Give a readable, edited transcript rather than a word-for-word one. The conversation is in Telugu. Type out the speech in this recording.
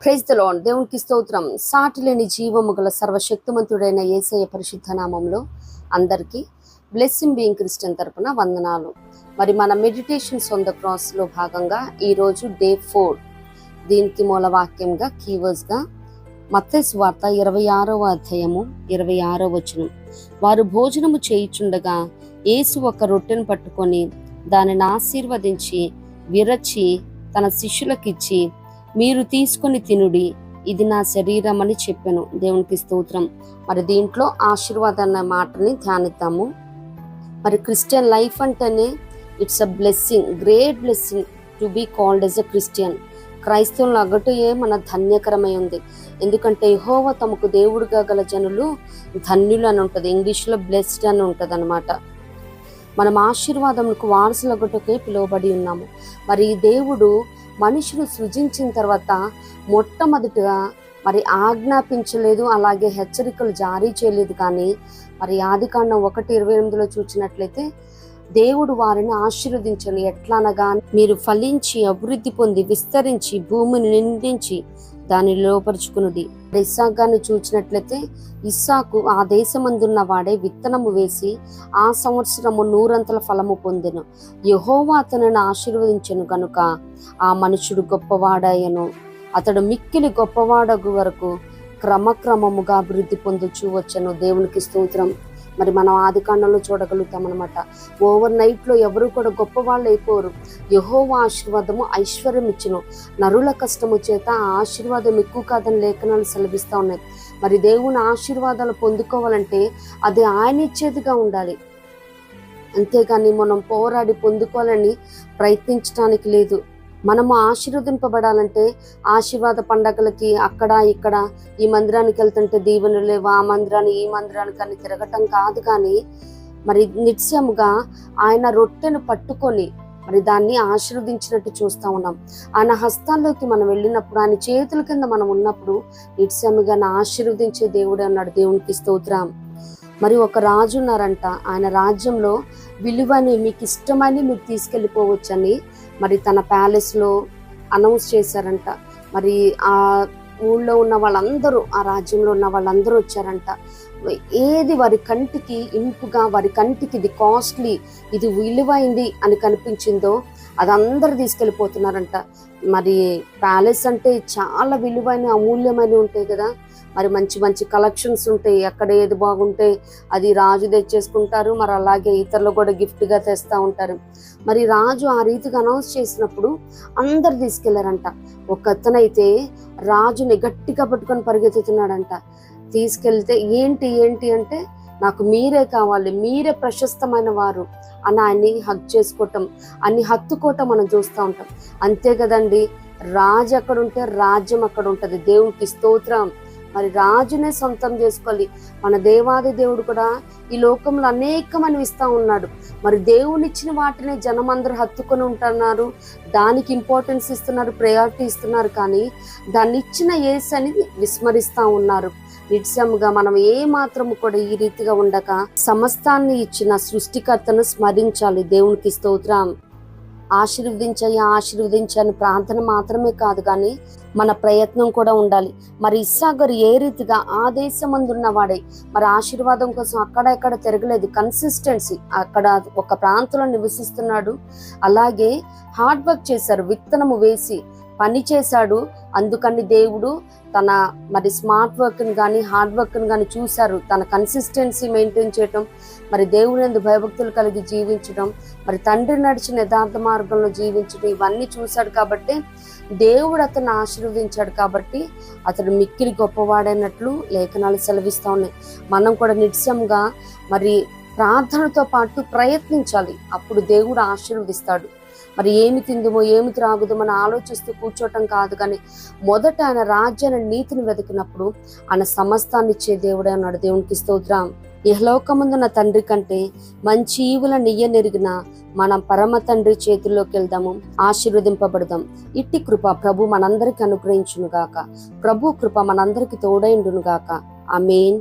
Praise the lord. దేవునికి స్తోత్రం. సాటి లేని జీవము గల సర్వశక్తిమంతుడైన యేసయ్య పరిశుద్ధ నామములో అందరికీ బ్లెస్సింగ్ బీయింగ్ క్రిస్టియన్ తరపున వందనాలు. మరి మన మెడిటేషన్స్ ఆన్ ద క్రాస్ లో భాగంగా ఈరోజు డే 4. దీనికి మూల వాక్యంగా కీవర్డ్స్గా మత్తయి సువార్త 26వ అధ్యాయము 26వ వచనం. వారు భోజనము చేయుచుండగా యేసు ఒక రొట్టెను పట్టుకొని దానిని ఆశీర్వదించి విరచి తన శిష్యులకిచ్చి, మీరు తీసుకొని తినుడి, ఇది నా శరీరం అని చెప్పాను. దేవునికి స్తోత్రం. మరి దీంట్లో ఆశీర్వాదం అన్న మాటని ధ్యానిద్దాము. మరి క్రిస్టియన్ లైఫ్ అంటేనే it's a blessing, great blessing to be called as a Christian. క్రైస్తవులను అగటుయే మన ధన్యకరమై ఉంది. ఎందుకంటే యెహోవా తమకు దేవుడుగా గల జనులు ధన్యులు అని ఉంటుంది, ఇంగ్లీష్లో బ్లెస్డ్ అని ఉంటుంది అనమాట. మనం ఆశీర్వాదములకు వారసులగటకే పిలువబడి ఉన్నాము. మరి దేవుడు మనిషిని సృజించిన తర్వాత మొట్టమొదటిగా మరి ఆజ్ఞాపించలేదు, అలాగే హెచ్చరికలు జారీ చేయలేదు. కానీ మరి ఆదికాండం 1:28 చూసినట్లయితే దేవుడు వారిని ఆశీర్వదించను. ఎట్లా అనగా, మీరు ఫలించి అభివృద్ధి పొంది విస్తరించి భూమిని నిండించి దాన్ని లోపరుచుకునుడి. ఇస్సాకుని చూసినట్లయితే ఇస్సాకు ఆ దేశమందున్న వాడే విత్తనము వేసి ఆ సంవత్సరము 100 ఫలము పొందెను. యెహోవా అతనిని ఆశీర్వదించెను గనుక ఆ మనుషుడు గొప్పవాడాయను. అతడు మిక్కిలి గొప్పవాడగు వరకు క్రమక్రమముగా అభివృద్ధి పొందుచూ వచ్చెను. దేవునికి స్తోత్రం. మరి మనం ఆదికాండంలో చూడగలుగుతాం అనమాట. ఓవర్ నైట్లో ఎవరు కూడా గొప్ప వాళ్ళు అయిపోరు. యెహోవా ఆశీర్వాదము ఐశ్వర్యం ఇచ్చును, నరుల కష్టము చేత ఆ ఆశీర్వాదం ఎక్కువ కాదని లేఖనాలు సెలవిస్తూ ఉన్నాయి. మరి దేవుని ఆశీర్వాదాలు పొందుకోవాలంటే అది ఆయన ఇచ్చేదిగా ఉండాలి, అంతేగాని మనం పోరాడి పొందుకోవాలని ప్రయత్నించడానికి లేదు. మనము ఆశీర్వదింపబడాలంటే ఆశీర్వాద పండగలకి అక్కడ ఇక్కడ ఈ మందిరానికి వెళ్తుంటే దీవెనలు లేవు, ఆ మందిరాన్ని ఈ మందిరానికి అని తిరగటం కాదు. కానీ మరి నిత్యముగా ఆయన రొట్టెను పట్టుకొని మరి దాన్ని ఆశీర్వదించినట్టు చూస్తూ ఉన్నాం. ఆయన హస్తాల్లోకి మనం వెళ్ళినప్పుడు, ఆయన చేతుల కింద మనం ఉన్నప్పుడు నిత్యముగా ఆశీర్వదించే దేవుడే అన్నాడు. దేవునికి స్తోత్రం. మరి ఒక రాజు ఉన్నారంట. ఆయన రాజ్యంలో విలువని మీకు ఇష్టమని మీరు తీసుకెళ్ళిపోవచ్చని మరి తన ప్యాలెస్లో అనౌన్స్ చేశారంట. మరి ఆ ఊళ్ళో ఉన్న వాళ్ళందరూ, ఆ రాజ్యంలో ఉన్న వాళ్ళందరూ వచ్చారంట. ఏది వారి కంటికి ఇంపుగా, వారి కంటికి ఇది కాస్ట్లీ, ఇది విలువైంది అని కనిపించిందో అది అందరూ తీసుకెళ్ళిపోతున్నారంట. మరి ప్యాలెస్ అంటే చాలా విలువైన అమూల్యమైనవి ఉంటాయి కదా. మరి మంచి మంచి కలెక్షన్స్ ఉంటాయి. ఎక్కడ ఏది బాగుంటే అది రాజు తెచ్చేసుకుంటారు. మరి అలాగే ఇతరులు కూడా గిఫ్ట్గా తెస్తూ ఉంటారు. మరి రాజు ఆ రీతిగా అనౌన్స్ చేసినప్పుడు అందరు తీసుకెళ్లారంట. ఒక అతనైతే రాజుని గట్టిగా పట్టుకొని పరిగెత్తుతున్నాడంట. తీసుకెళ్తే ఏంటి ఏంటి అంటే, నాకు మీరే కావాలి, మీరే ప్రశస్తమైన వారు అని ఆయన్ని హగ్ చేసుకోవటం, అన్ని హత్తుకోవటం మనం చూస్తూ ఉంటాం. అంతే కదండి, రాజు ఎక్కడ ఉంటే రాజ్యం అక్కడ ఉంటుంది. దేవునికి స్తోత్రం. మరి రాజునే సొంతం చేసుకోవాలి. మన దేవాది దేవుడు కూడా ఈ లోకంలో అనేకమని ఇస్తూ ఉన్నాడు. మరి దేవుని ఇచ్చిన వాటిని జనం అందరూ హత్తుకొని ఉంటున్నారు, దానికి ఇంపార్టెన్స్ ఇస్తున్నారు, ప్రయారిటీ ఇస్తున్నారు. కానీ దాన్ని ఇచ్చిన యేసుని విస్మరిస్తూ ఉన్నారు. నిత్యముగా మనం ఏ మాత్రము కూడా ఈ రీతిగా ఉండక సమస్తాన్ని ఇచ్చిన సృష్టికర్తను స్మరించాలి. దేవునికి స్తోత్రం. ఆశీర్వదించని ప్రార్థన మాత్రమే కాదు, కానీ మన ప్రయత్నం కూడా ఉండాలి. మరి ఇస్సాకు ఏ రీతిగా ఆ దేశమందున్న వాడే మరి ఆశీర్వాదం కోసం అక్కడ ఎక్కడ తిరగలేదు. కన్సిస్టెన్సీ, అక్కడ ఒక ప్రాంతంలో నివసిస్తున్నాడు. అలాగే హార్డ్ వర్క్ చేశారు, విత్తనము వేసి పని చేశాడు. అందుకని దేవుడు తన మరి స్మార్ట్ వర్క్ని కానీ హార్డ్ వర్క్ని కానీ చూశారు. తన కన్సిస్టెన్సీ మెయింటైన్ చేయటం, మరి దేవుని యందు భయభక్తులు కలిగి జీవించడం, మరి తండ్రి నడిచిన యథార్థ మార్గంలో జీవించడం, ఇవన్నీ చూశాడు. కాబట్టి దేవుడు అతను ఆశీర్వదించాడు. కాబట్టి అతడు మిక్కిలి గొప్పవాడైనట్లు లేఖనాలు సెలవిస్తూ ఉన్నాయి. మనం కూడా నిత్యంగా మరి ప్రార్థనతో పాటు ప్రయత్నించాలి. అప్పుడు దేవుడు ఆశీర్వదిస్తాడు. మరి ఏమి తిందుమో ఏమి త్రాగుదామో అని ఆలోచిస్తూ కూర్చోటం కాదు, కానీ మొదట ఆయన రాజ్యాన్ని నీతిని వెతికినప్పుడు ఆయన సమస్తాన్ని ఇచ్చే దేవుడే అన్నాడు. దేవునికి స్తోత్రం. ఇహలోకముందున్న తండ్రి కంటే మంచి ఈవుల నెరిగిన మనం పరమ తండ్రి చేతుల్లోకి వెళ్దాము, ఆశీర్వదింపబడదాం. ఇట్టి కృప ప్రభు మనందరికి అనుగ్రహించును గాక. ప్రభు కృప మనందరికి తోడైండును గాక. ఆమేన్.